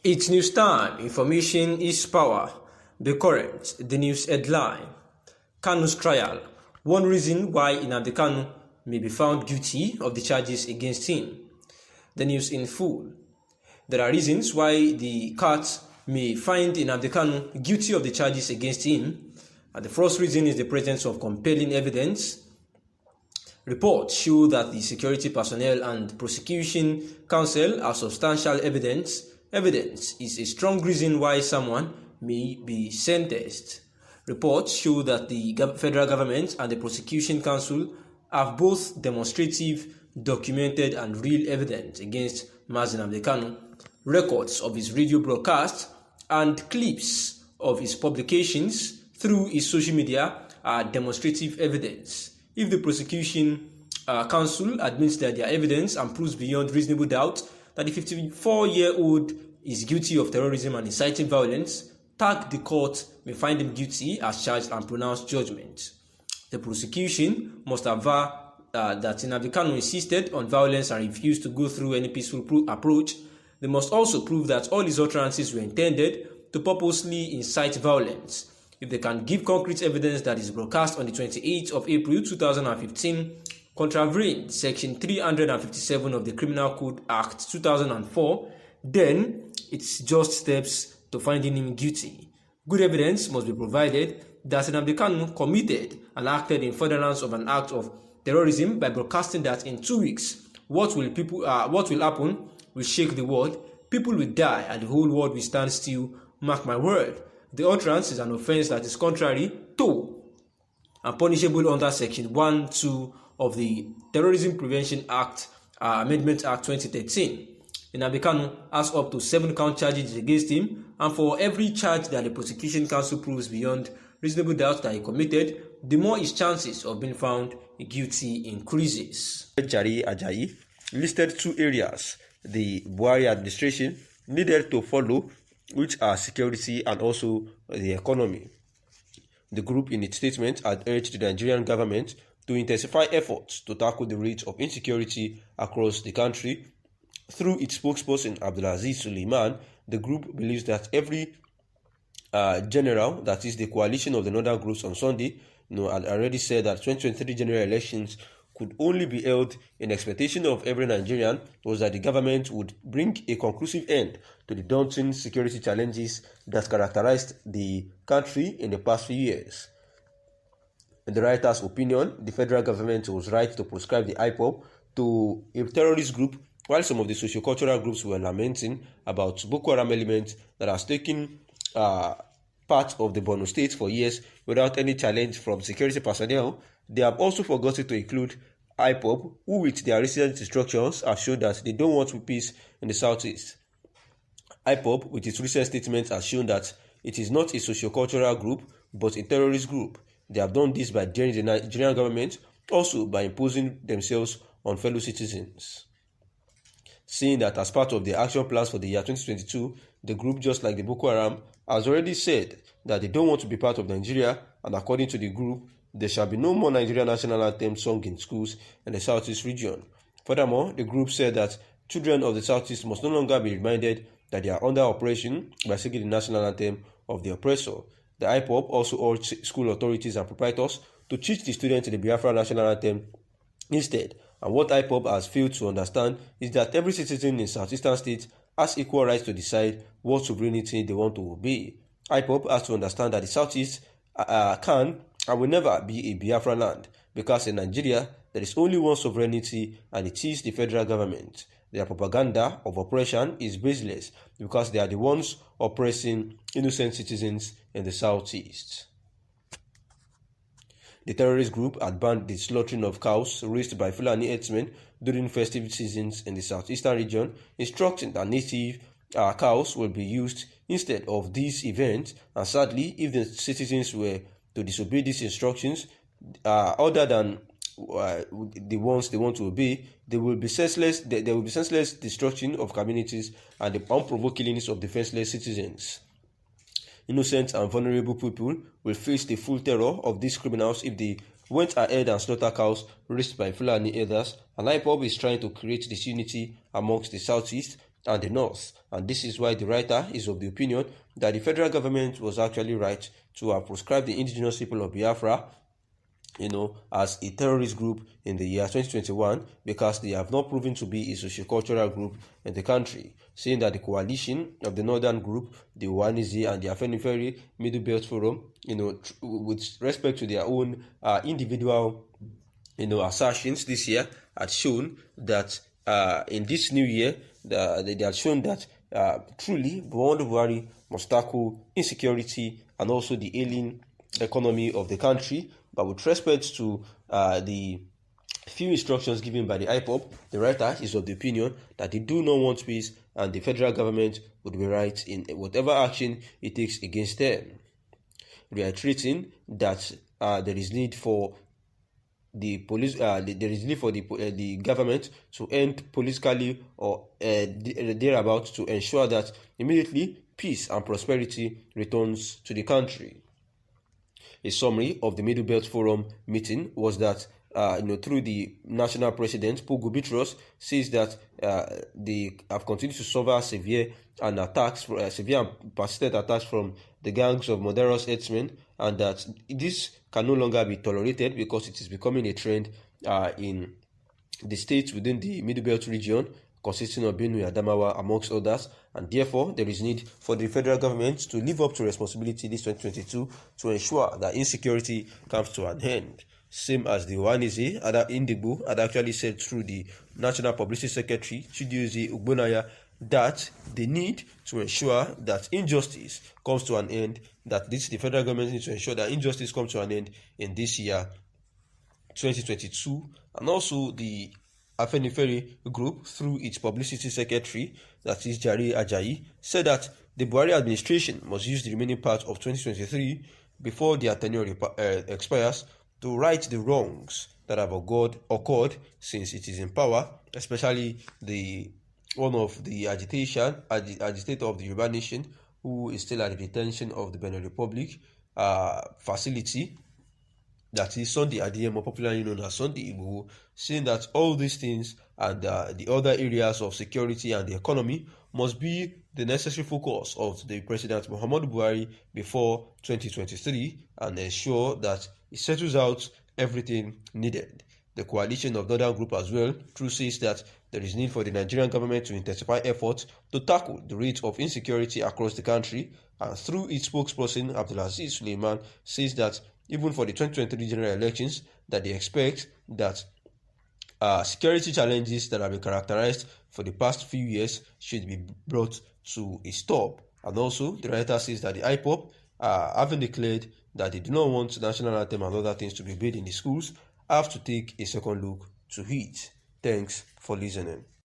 It's news time. Information is power. The current, the news headline. Kanu's trial. One reason why Nnamdi Kanu may be found guilty of the charges against him. The news in full. There are reasons why the court may find Nnamdi Kanu guilty of the charges against him. And the first reason is the presence of compelling evidence. Reports show that the security personnel and prosecution counsel have substantial evidence. Evidence is a strong reason why someone may be sentenced. Reports show that the federal government and the prosecution counsel have both demonstrative, documented and real evidence against Nnamdi Kanu. Records of his radio broadcasts and clips of his publications through his social media are demonstrative evidence. If the prosecution counsel admits that their evidence and proves beyond reasonable doubt that the 54-year-old is guilty of terrorism and inciting violence, the court may find him guilty as charged and pronounce judgment. The prosecution must aver that Nnamdi Kanu insisted on violence and refused to go through any peaceful approach. They must also prove that all his utterances were intended to purposely incite violence. If they can give concrete evidence that his broadcast on the 28th of April 2015 contravened Section 357 of the Criminal Code Act 2004, then it's just steps to finding him guilty. Good evidence must be provided that Nnamdi Kanu committed and acted in furtherance of an act of terrorism by broadcasting that in 2 weeks, what will happen will shake the world, people will die and the whole world will stand still, mark my word. The utterance is an offense that is contrary to and punishable under Section 1(2) of the Terrorism Prevention Act, Amendment Act 2013. Nnamdi Kanu has up to 7 count charges against him, and for every charge that the prosecution counsel proves beyond reasonable doubt that he committed, the more his chances of being found guilty increases. Jari Ajayi listed 2 areas the Buhari administration needed to follow, which are security and also the economy. The group in its statement had urged the Nigerian government to intensify efforts to tackle the rate of insecurity across the country. Through its spokesperson Abdulaziz Suleiman, the group believes that every general, that is the coalition of the northern groups on Sunday, had already said that 2023 general elections could only be held in expectation of every Nigerian, was that the government would bring a conclusive end to the daunting security challenges that characterized the country in the past few years. In the writer's opinion, the federal government was right to proscribe the IPOB to a terrorist group, while some of the socio-cultural groups were lamenting about Boko Haram elements that has taken part of the Borno state for years without any challenge from security personnel. They have also forgotten to include IPOB, who with their recent instructions have shown that they don't want peace in the southeast. IPOB, with its recent statement, has shown that it is not a socio-cultural group, but a terrorist group. They have done this by daring the Nigerian government, also by imposing themselves on fellow citizens. Saying that as part of the action plans for the year 2022, the group, just like the Boko Haram, has already said that they don't want to be part of Nigeria, and according to the group, there shall be no more Nigerian national anthem sung in schools in the southeast region. Furthermore, the group said that children of the southeast must no longer be reminded that they are under oppression by singing the national anthem of the oppressor. The IPOB also urged school authorities and proprietors to teach the students the Biafra national anthem instead. And what IPOB has failed to understand is that every citizen in southeastern states has equal rights to decide what sovereignty they want to obey. IPOB has to understand that the southeast can and will never be a Biafra land, because in Nigeria there is only one sovereignty, and it is the federal government. Their propaganda of oppression is baseless, because they are the ones oppressing innocent citizens in the southeast. The terrorist group had banned the slaughtering of cows raised by Fulani herdsmen during festive seasons in the southeastern region, instructing that native cows will be used instead of these events. And sadly, if the citizens were to disobey these instructions, other than the ones they want to obey, there will be senseless destruction of communities and the unprovoked killings of defenseless citizens. Innocent and vulnerable people will face the full terror of these criminals if they went ahead and slaughtered cows raised by Fulani herders, and IPOB is trying to create disunity amongst the southeast and the North. And this is why the writer is of the opinion that the federal government was actually right to have proscribed the indigenous people of Biafra, as a terrorist group in the year 2021, because they have not proven to be a sociocultural group in the country, saying that the coalition of the northern group, the Ohanize and the Afenifere Middle Belt Forum, with respect to their own individual assertions this year, had shown that in this new year, they had shown that truly Muhammadu Buhari must tackle insecurity and also the ailing economy of the country. But with respect to the few instructions given by the IPOB, the writer is of the opinion that they do not want peace and the federal government would be right in whatever action it takes against them, reiterating that there is need for the police. There is need for the government to end politically or thereabouts to ensure that immediately peace and prosperity returns to the country. A summary of the Middle Belt Forum meeting was that, through the national president, Pogo Bitros, says that they have continued to suffer severe and persistent attacks from the gangs of murderous herdsmen, and that this can no longer be tolerated because it is becoming a trend in the states within the Middle Belt region, consisting of Benue, Adamawa, amongst others, and therefore there is need for the federal government to live up to responsibility this 2022 to ensure that insecurity comes to an end. Same as the Ohanize, Indigo had actually said through the National Publicity Secretary, Chidiozi Ugbonaya, that they need to ensure that injustice comes to an end, the federal government needs to ensure that injustice comes to an end in this year, 2022, and also the Afenifere group, through its publicity secretary, that is Jare Ajayi, said that the Buhari administration must use the remaining part of 2023 before their tenure expires to right the wrongs that have occurred since it is in power, especially one of the agitator of the Yoruba nation, who is still at the detention of the Benin Republic facility, that is Sunday Adeyemo, more popularly known as Sunday Igboho, saying that all these things and the other areas of security and the economy must be the necessary focus of the President Muhammadu Buhari before 2023 and ensure that it settles out everything needed. The coalition of Northern Group as well says that there is need for the Nigerian government to intensify efforts to tackle the rate of insecurity across the country, and through its spokesperson Abdulaziz Suleiman says that even for the 2023 general elections, that they expect that security challenges that have been characterized for the past few years should be brought to a stop. And also, the writer says that the IPOB, having declared that they do not want national anthem and other things to be played in the schools, have to take a second look to it. Thanks for listening.